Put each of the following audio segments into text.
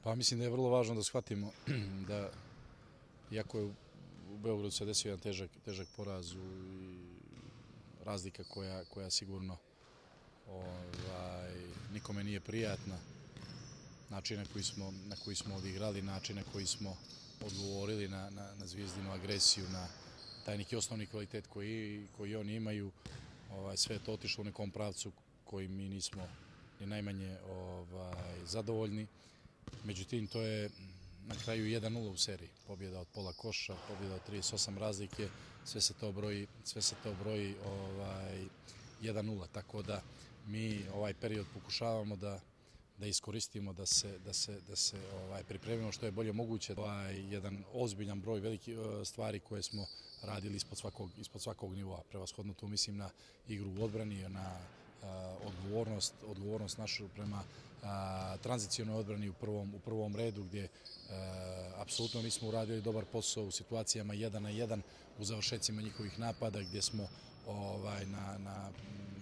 Pa mislim da je vrlo važno da shvatimo da, iako je u Beogradu se desio jedan težak poraz i razlika koja sigurno nikome nije prijatna, način na koji smo odigrali, način na koji smo odgovorili na Zvijezdinu agresiju, na taj neki osnovni kvalitet koji oni imaju, sve je to otišlo u nekom pravcu koji mi nismo ni najmanje zadovoljni. Međutim, to je na kraju 1-0 u seriji. Pobjeda od pola koša, pobjeda od 38 razlike, sve se to broji 1-0. Tako da mi ovaj period pokušavamo da iskoristimo, da se pripremimo što je bolje moguće. Jedan ozbiljan broj veliki stvari koje smo radili ispod svakog nivoa. Prevashodno tu mislim na igru u odbrani, na odgovornost našu prema tranzicionoj odbrani u prvom redu, gdje apsolutno nismo uradili dobar posao u situacijama 1-1 u završecima njihovih napada, gdje smo na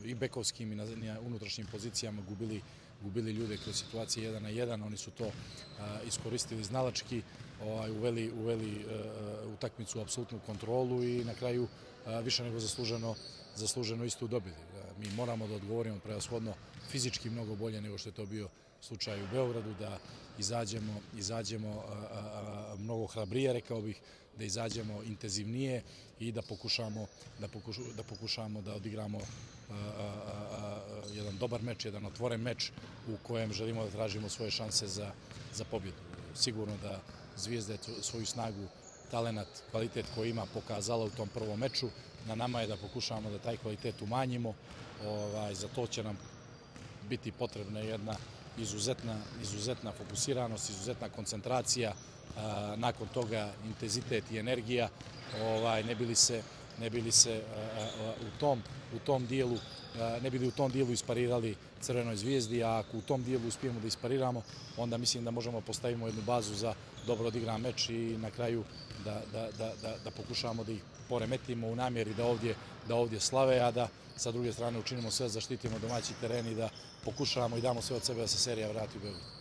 i bekovskim i na unutrašnjim pozicijama gubili ljude kroz situacije 1-1. Oni su to iskoristili znalački, uveli utakmicu u apsolutnu kontrolu i na kraju više nego zasluženo isto dobili. Mi moramo da odgovorimo prevashodno fizički mnogo bolje nego što je to bio slučaj u Beogradu, da izađemo mnogo hrabrije, rekao bih, da izađemo intenzivnije i da pokušamo da odigramo jedan dobar meč, jedan otvoren meč u kojem želimo da tražimo svoje šanse za pobjedu. Sigurno da Zvijezda je svoju snagu, talenat, kvalitet koji ima pokazala u tom prvom meču. Na nama je da pokušamo da taj kvalitet umanjimo. Za to će nam biti potrebna jedna izuzetna fokusiranost, izuzetna koncentracija, nakon toga intenzitet i energija, ne bili se u tom dijelu isparirali Crvenoj Zvijezdi, a ako u tom dijelu uspijemo da ispariramo, onda mislim da možemo postavimo jednu bazu za dobro odigran meč i na kraju da pokušamo da ih poremetimo u namjeri da ovdje slave, a da sa druge strane učinimo sve, zaštitimo domaći teren i da pokušavamo i damo sve od sebe da se serija vrati u Beograd.